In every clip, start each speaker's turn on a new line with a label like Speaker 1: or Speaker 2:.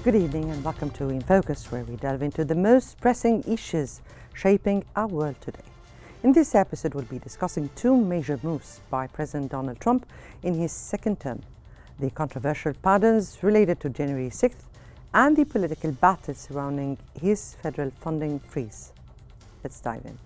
Speaker 1: Good evening and welcome to In Focus, where we delve into the most pressing issues shaping our world today. In this episode, we'll be discussing two major moves by President Donald Trump in his second term: the controversial pardons related to January 6th and the political battle surrounding his federal funding freeze. Let's dive in.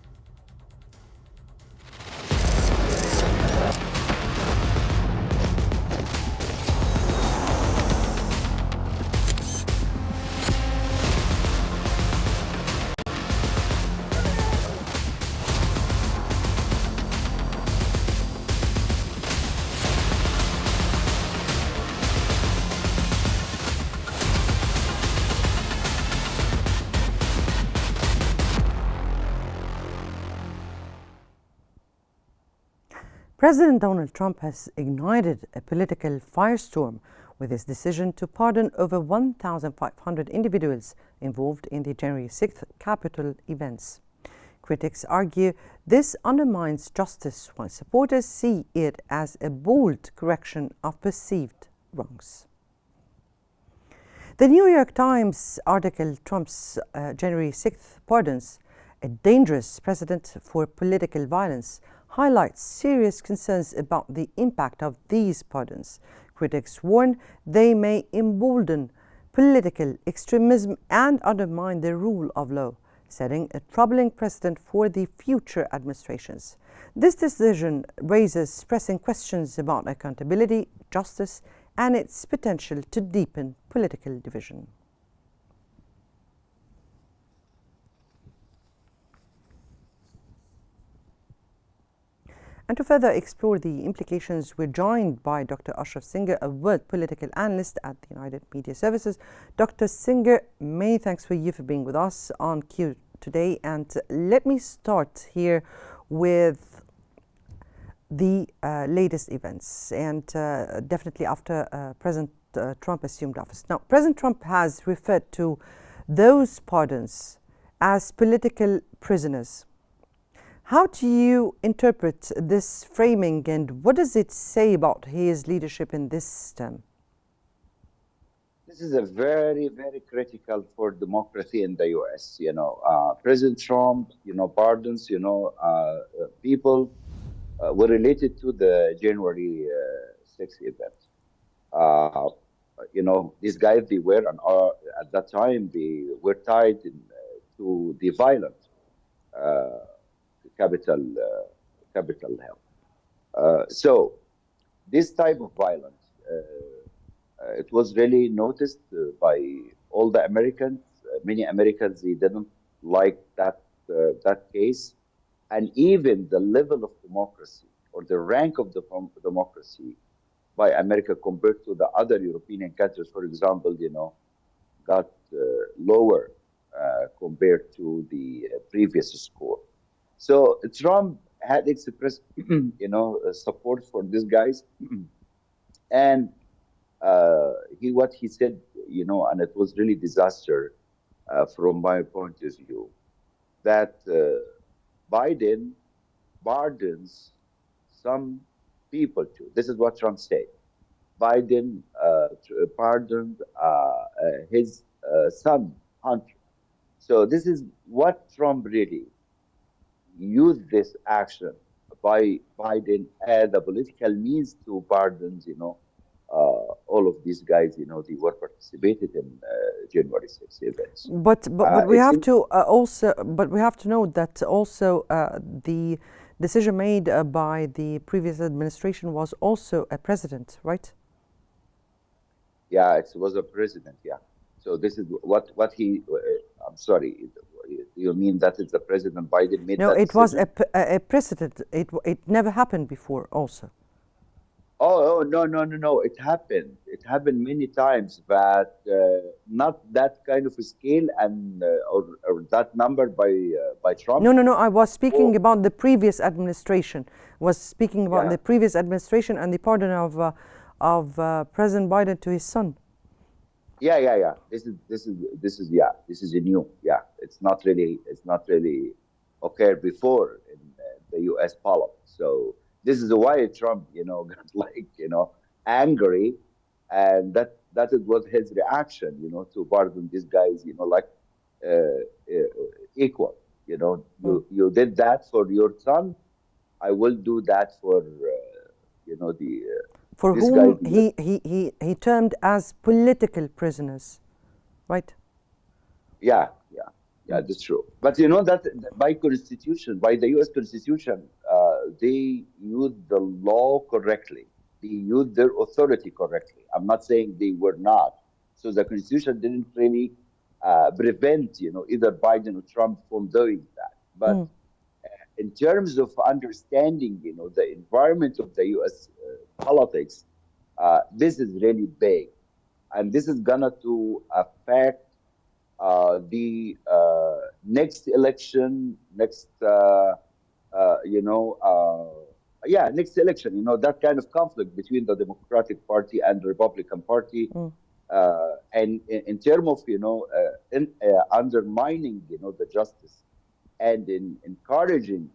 Speaker 1: President Donald Trump has ignited a political firestorm with his decision to pardon over 1,500 individuals involved in the January 6th Capitol events. Critics argue this undermines justice, while supporters see it as a bold correction of perceived wrongs. The New York Times article, Trump's January 6th pardons, a dangerous precedent for political violence, highlights serious concerns about the impact of these pardons. Critics warn they may embolden political extremism and undermine the rule of law, setting a troubling precedent for the future administrations. This decision raises pressing questions about accountability, justice, and its potential to deepen political division. And to further explore the implications, we're joined by Dr. Ashraf Singer, a world political analyst at the United Media Services. Dr. Singer, many thanks for you for being with us on Q today. And let me start here with the latest events, and definitely after President Trump assumed office. Now, President Trump has referred to those pardons as political prisoners. How do you interpret this framing, and what does it say about his leadership in this term?
Speaker 2: This is a very, very critical for democracy in the U.S. President Trump, pardons, people were related to the January 6th event. These guys, they were, at that time, they were tied to the violent Capitol Hill. So this type of violence, it was really noticed by all the Americans. Many Americans, they didn't like that case, and even the level of democracy or the rank of the democracy by America compared to the other European countries, for example, got lower compared to the previous score. So Trump had expressed, support for these guys, and what he said, and it was really disaster from my point of view, that Biden pardons some people too. This is what Trump said. Biden pardoned his son, Hunter. So this is what Trump really used this action by Biden as a political means to pardon, all of these guys, they were participated in January 6th events.
Speaker 1: But we have to note that also the decision made by the previous administration was also a president, right?
Speaker 2: Yeah, it was a president. Yeah. So this is what he. I'm sorry. You mean that is the President Biden made?
Speaker 1: No,
Speaker 2: that
Speaker 1: it
Speaker 2: decision?
Speaker 1: was a precedent. It never happened before. Also.
Speaker 2: Oh no! It happened. It happened many times, but not that kind of a scale and or that number by Trump.
Speaker 1: No. I was speaking about the previous administration. The previous administration and the pardon of President Biden to his son.
Speaker 2: Yeah. This is a new. Yeah, it's not really occurred before in the U.S. parliament. This is why Trump, got angry, and that That is what his reaction, to pardon these guys, like uh, equal.
Speaker 1: Mm.
Speaker 2: You did that for your son. I will do that for the
Speaker 1: For
Speaker 2: this guy.
Speaker 1: whom he termed as political prisoners, right?
Speaker 2: Yeah, yeah, yeah.
Speaker 1: Mm.
Speaker 2: That's true. But you know that by constitution, by the U.S. Constitution, they use the law correctly. They use their authority correctly. I'm not saying they were not. So the Constitution didn't really prevent, either Biden or Trump from doing that. But
Speaker 1: Mm.
Speaker 2: in terms of understanding, the environment of the U.S. Politics, this is really big, and this is gonna to affect the next election, next election, that kind of conflict between the Democratic Party and the Republican Party.
Speaker 1: Mm.
Speaker 2: And in terms of, undermining, the justice and in encouraging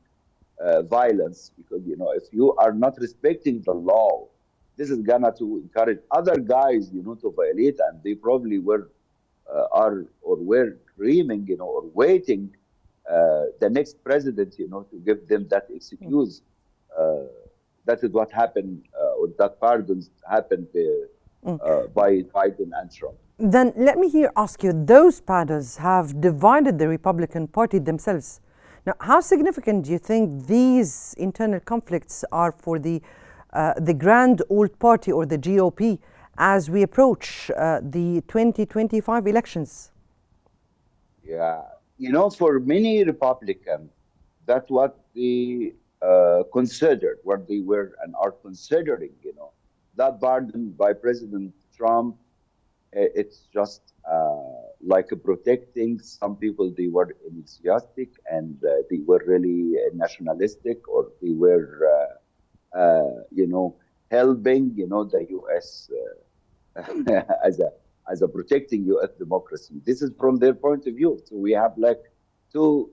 Speaker 2: violence, because, if you are not respecting the law, this is gonna to encourage other guys, to violate, and they probably are or were dreaming, or waiting the next president, to give them that
Speaker 1: Mm.
Speaker 2: excuse. Uh, that is what happened, or that pardons happened
Speaker 1: Mm.
Speaker 2: by Biden and Trump.
Speaker 1: Then let me here ask you, those parties have divided the Republican Party themselves. Now, how significant do you think these internal conflicts are for the grand old party, or the GOP, as we approach the 2025 elections?
Speaker 2: Yeah, for many Republicans, that's what they considered, what they were and are considering. That pardon by President Trump, it's just like protecting some people. They were enthusiastic, and they were really nationalistic, or they were, helping, the U.S. as a protecting U.S. democracy. This is from their point of view. So we have like two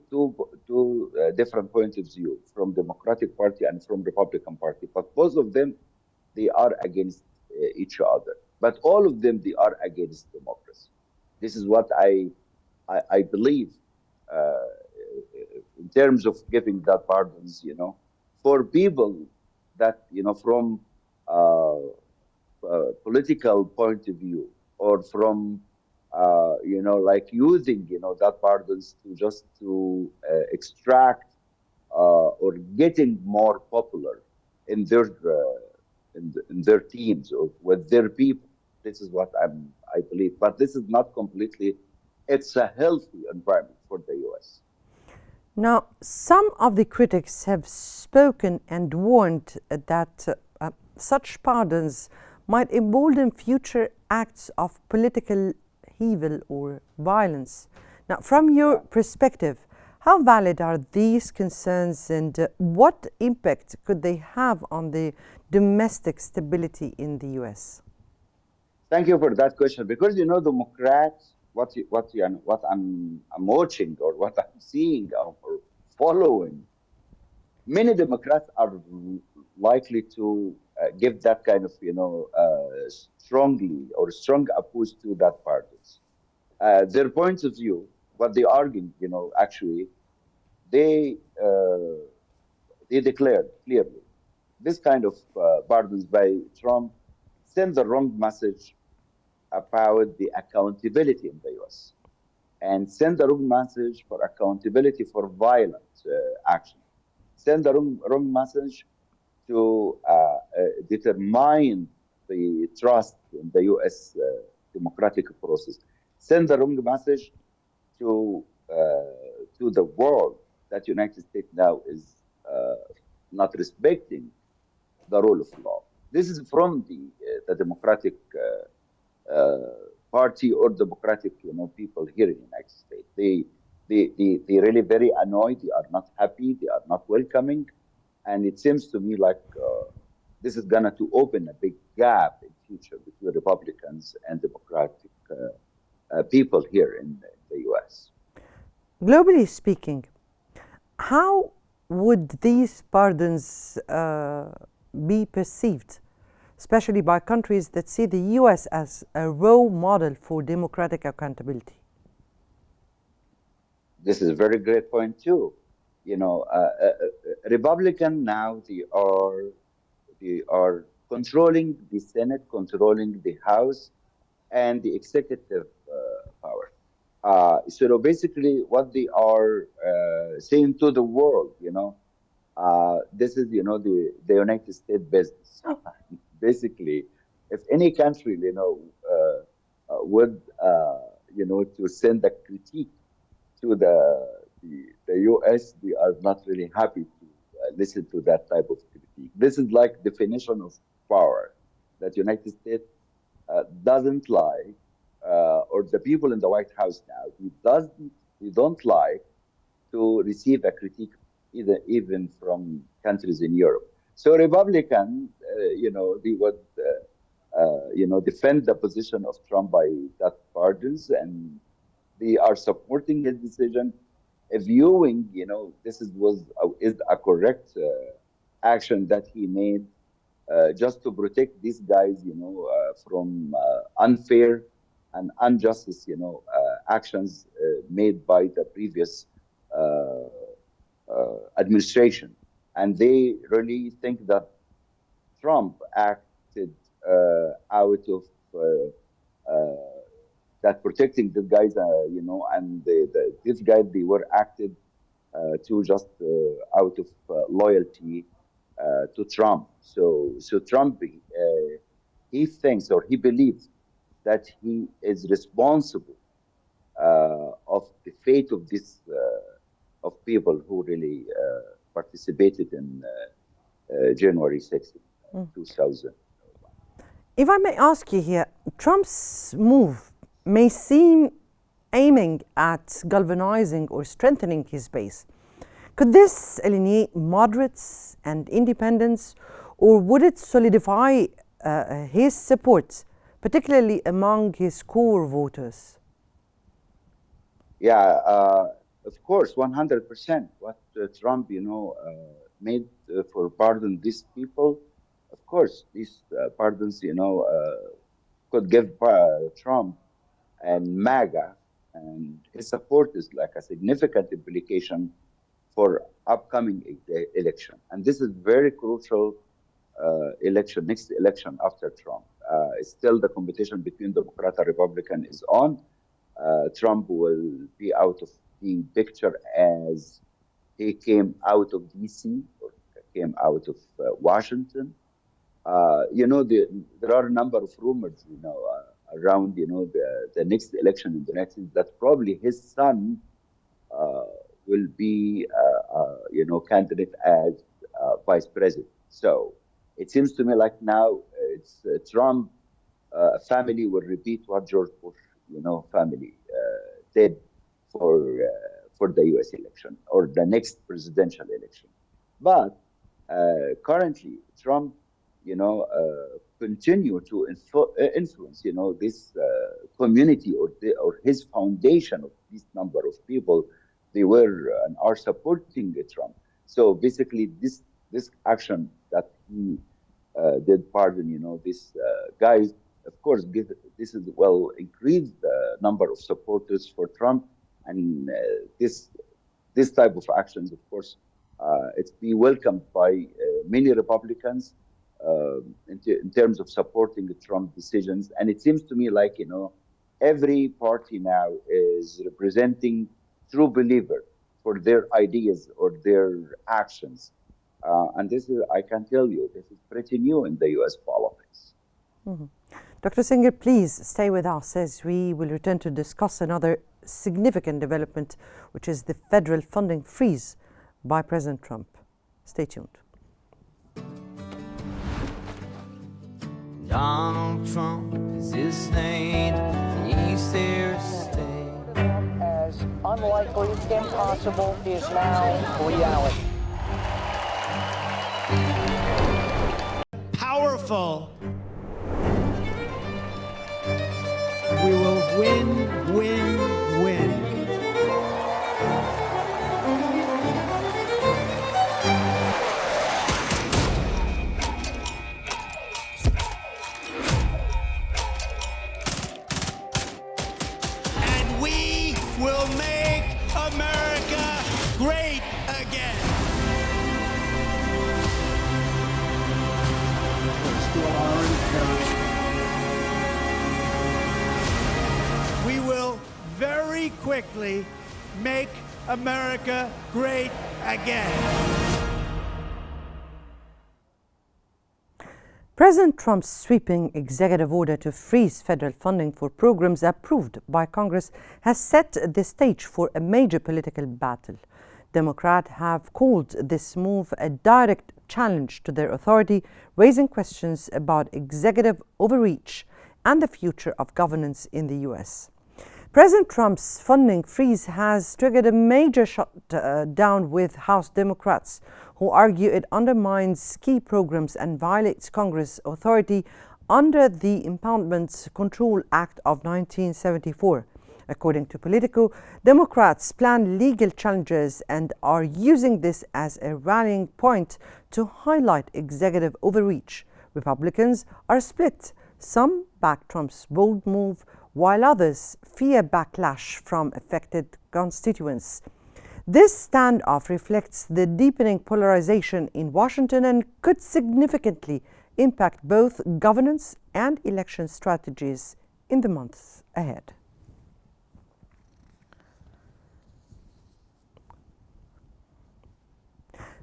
Speaker 2: different points of view from Democratic Party and from Republican Party, but both of them, they are against each other. But all of them, they are against democracy. This is what I believe, uh, in terms of giving that pardons, for people that, from uh, political point of view, or from like using, that pardons to just to extract, or getting more popular in their in their teams, or with their people. This is what I believe, but this is not completely. It's a healthy environment for the U.S.
Speaker 1: Now, some of the critics have spoken and warned that such pardons might embolden future acts of political evil or violence. Now, from your
Speaker 2: Yeah.
Speaker 1: perspective, how valid are these concerns, and what impact could they have on the domestic stability in the US?
Speaker 2: Thank you for that question, because Democrats, what I'm watching, or what I'm seeing, or following, many Democrats are likely to give that kind of strongly or strong opposed to that parties. Their points of view, what they argue, actually, they uh, they declared clearly this kind of pardons by Trump send the wrong message about the accountability in the U.S. and send the wrong message for accountability for violent action. Send the wrong message to determine the trust in the U.S. Democratic process. Send the wrong message to the world that United States now is not respecting the rule of law. This is from the Democratic Party, or Democratic people here in the United States. They really very annoyed. They are not happy. They are not welcoming, and it seems to me like this is gonna to open a big gap in future between Republicans and Democratic people here in the U.S.
Speaker 1: Globally speaking, how would these pardons be perceived? especially by countries that see the US as a role model for democratic accountability?
Speaker 2: This is a very great point too. You know, Republican now they are controlling the Senate, controlling the House, and the executive power. So basically, what they are saying to the world, this is, the United States business. Basically, if any country, would, to send a critique to the US, they are not really happy to listen to that type of critique. This is like definition of power that United States doesn't like, or the people in the White House now, he don't like to receive a critique even from countries in Europe. So Republican, they would, defend the position of Trump by that pardons, and they are supporting his decision, viewing, is a correct action that he made just to protect these guys, from unfair and injustice, actions made by the previous administration. And they really think that Trump acted out of uh, that protecting the guys, and these guys, they were acted to just out of loyalty to Trump. So Trump, he thinks, or he believes, that he is responsible of the fate of this of people who really participated in January 6th, 2000.
Speaker 1: If I may ask you here, Trump's move may seem aiming at galvanizing or strengthening his base. Could this alienate moderates and independents, or would it solidify his support, particularly among his core voters?
Speaker 2: Yeah, of course, 100%. What Trump, made for pardon these people, of course, these pardons, could give Trump and MAGA and his supporters like a significant implication for upcoming election. And this is very crucial next election after Trump. Still, the competition between Democrat and Republican is on. Trump will be out of the picture as he came out of DC or came out of Washington. There are a number of rumors, around, the next election in the next, that probably his son will be, candidate as vice president. So it seems to me like now it's Trump family will repeat what George Bush, family did for the U.S. election or the next presidential election. But currently, Trump, continue to influence, this community or his foundation of this number of people. They were and are supporting Trump. So basically, this action that he did pardon, these guys, of course, this is well increase the number of supporters for Trump, and this type of actions, of course, it's be welcomed by many Republicans in terms of supporting the Trump decisions. And it seems to me like, every party now is representing true believer for their ideas or their actions. And this is, I can tell you, this is pretty new in the US politics.
Speaker 1: Mm-hmm. Dr. Singer, please stay with us as we will return to discuss another significant development, which is the federal funding freeze by President Trump. Stay tuned.
Speaker 3: Donald Trump is his name, and he's there to stay.
Speaker 4: As unlikely, impossible, is now reality.
Speaker 5: Powerful. We will win, win, win. will make America great again. We will very quickly make America great again.
Speaker 1: President Trump's sweeping executive order to freeze federal funding for programs approved by Congress has set the stage for a major political battle. Democrats have called this move a direct challenge to their authority, raising questions about executive overreach and the future of governance in the U.S. President Trump's funding freeze has triggered a major shutdown with House Democrats, who argue it undermines key programs and violates Congress' authority under the Impoundment Control Act of 1974. According to Politico, Democrats plan legal challenges and are using this as a rallying point to highlight executive overreach. Republicans are split. Some back Trump's bold move, while others fear backlash from affected constituents. This standoff reflects the deepening polarization in Washington and could significantly impact both governance and election strategies in the months ahead.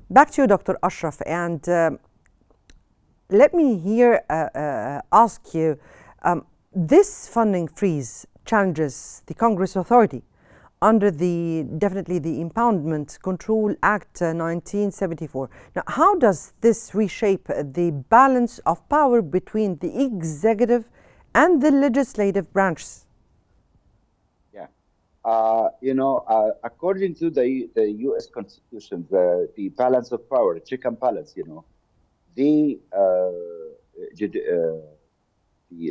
Speaker 1: Back to you, Dr. Ashraf, and let me here ask you, this funding freeze challenges the Congress authority under definitely the Impoundment Control Act 1974. Now, how does this reshape the balance of power between the executive and the legislative branches?
Speaker 2: Yeah, according to the U.S. Constitution, the balance of power, check and balance, the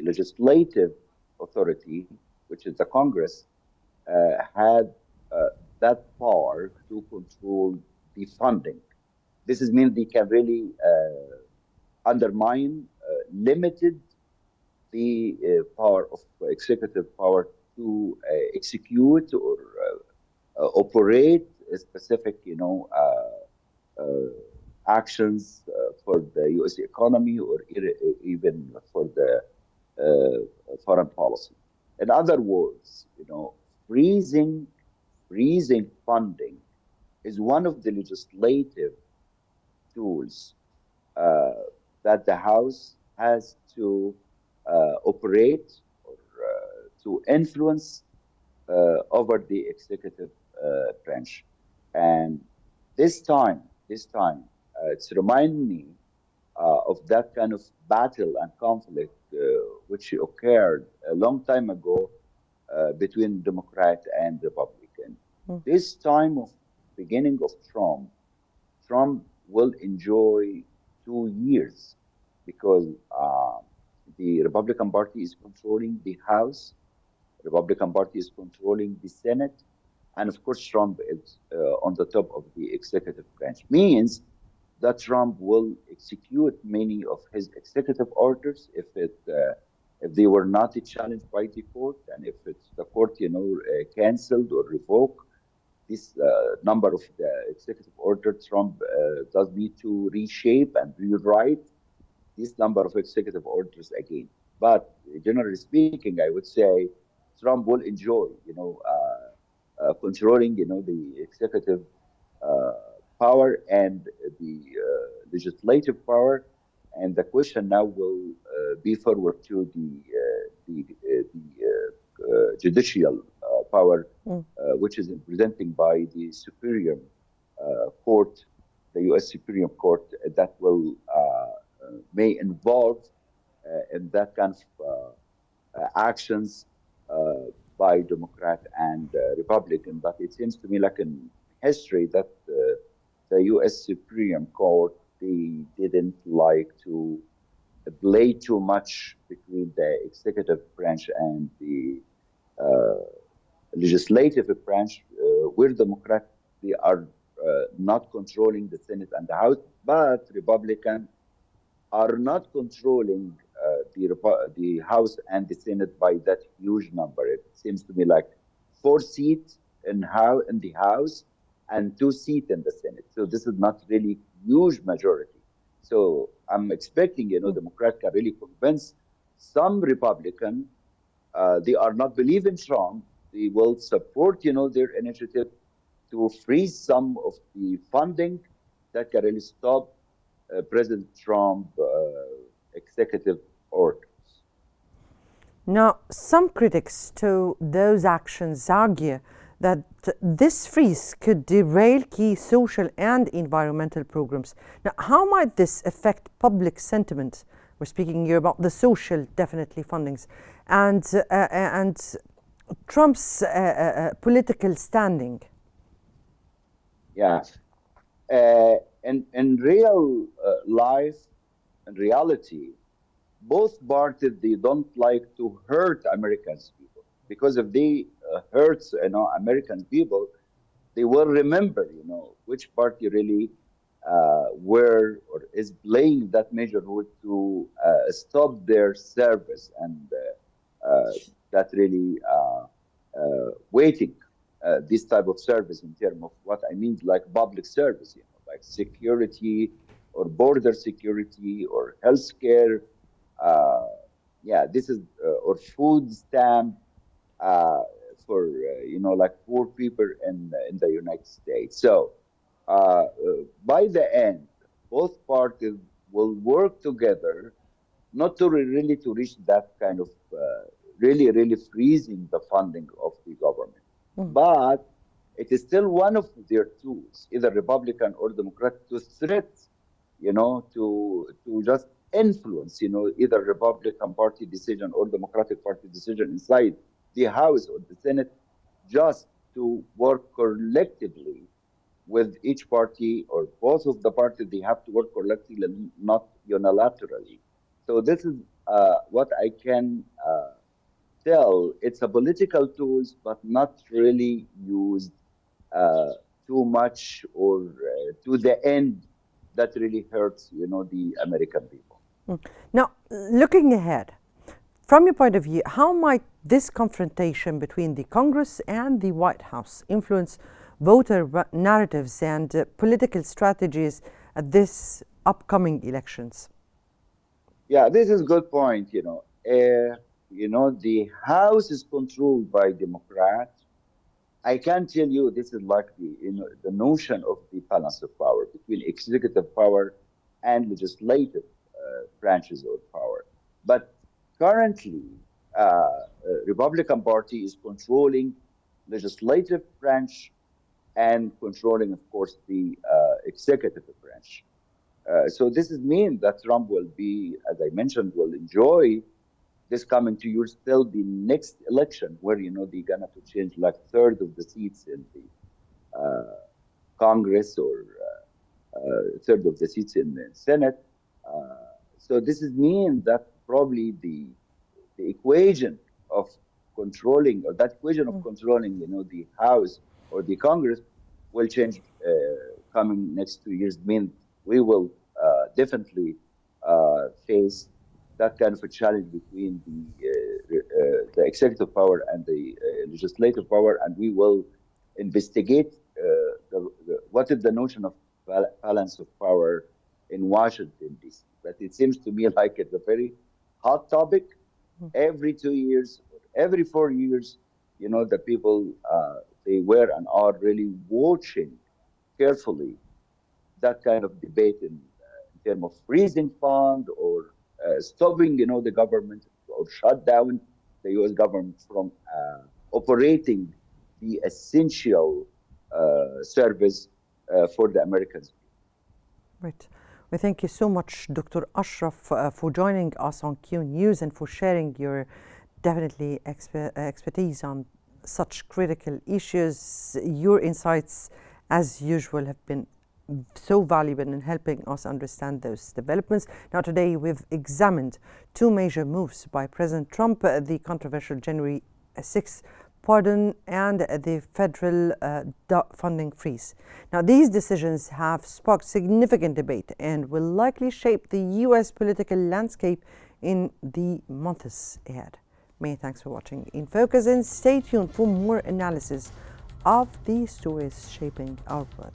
Speaker 2: legislative authority, which is the Congress, had that power to control the funding. This is mean they can really undermine, limited the power of executive power to execute or operate a specific, actions for the U.S. economy or even for the foreign policy. In other words, freezing funding is one of the legislative tools that the House has to operate or to influence over the executive branch. And this time, it's remind me of that kind of battle and conflict which occurred a long time ago between Democrat and Republican. This time of beginning of Trump will enjoy 2 years because the Republican Party is controlling the House, the Republican Party is controlling the Senate, and of course Trump is on the top of the executive branch. Means that Trump will execute many of his executive orders if they were not challenged by the court, and if the court, canceled or revoked this number of the executive order, Trump does need to reshape and rewrite this number of executive orders again. But generally speaking, I would say Trump will enjoy, controlling, the executive power and the legislative power, and the question now will be forward to the judicial power, which is represented by the Superior Court, the U.S. Supreme Court, that will may involve in that kind of actions by Democrat and Republican. But it seems to me like in history that the U.S. Supreme Court, they didn't like to play too much between the executive branch and the legislative branch. We're Democrat, they are not controlling the Senate and the House, but Republican are not controlling the House and the Senate by that huge number. It seems to me like 4 seats in the House and 2 seats in the Senate. So this is not really huge majority. So I'm expecting, Democrats can really convince some Republican. They are not believing Trump. They will support, their initiative to freeze some of the funding that can really stop President Trump executive orders.
Speaker 1: Now, some critics to those actions argue that this freeze could derail key social and environmental programs. Now, how might this affect public sentiment? We're speaking here about the social, definitely, fundings, and Trump's political standing.
Speaker 2: Yeah. In real life, in reality, both parties, they don't like to hurt Americans people, because if they hurt American people, they will remember which party really were or is playing that major role to stop their service, and that really waiting this type of service in terms of what I mean, like public service, like security or border security or healthcare. This is or food stamp for like poor people in the United States. So by the end, both parties will work together, not to really to reach that kind of really freezing the funding of the government, but it is still one of their tools, either Republican or Democrat, to threat, to just influence, either Republican Party decision or Democratic Party decision inside the House or the Senate, just to work collectively with each party or both of the parties. They have to work collectively, not unilaterally. So this is what I can tell. It's a political tools, but not really used too much or to the end that really hurts, the American people.
Speaker 1: Now, looking ahead, from your point of view, how might this confrontation between the Congress and the White House influence voter narratives and political strategies at this upcoming elections?
Speaker 2: Yeah, this is a good point. The House is controlled by Democrats. I can tell you this is like the notion of the balance of power between executive power and legislative branches of power. But currently, Republican Party is controlling legislative branch and controlling, of course, the executive branch. So this is mean that Trump will be, as I mentioned, will enjoy this coming 2 years till the next election, where they're gonna to change like third of the seats in the Congress or third of the seats in the Senate. So this is mean that probably the equation of controlling, or that equation of controlling, the House or the Congress will change coming next 2 years. Mean we will definitely face that kind of a challenge between the executive power and the legislative power, and we will investigate what is the notion of balance of power in Washington, D.C. But it seems to me like it's a very hot topic. Every 2 years, every 4 years, the people, they were and are really watching carefully that kind of debate in terms of freezing fund or stopping, the government, or shut down the U.S. government from operating the essential service for the Americans.
Speaker 1: Right. We thank you so much, Dr. Ashraf, for joining us on Qnews and for sharing your definitely expertise on such critical issues. Your insights, as usual, have been so valuable in helping us understand those developments. Now, today we've examined two major moves by President Trump, the controversial January 6th pardon and the federal funding freeze. Now, these decisions have sparked significant debate and will likely shape the U.S. political landscape in the months ahead. Many thanks for watching In Focus, and stay tuned for more analysis of the stories shaping our world.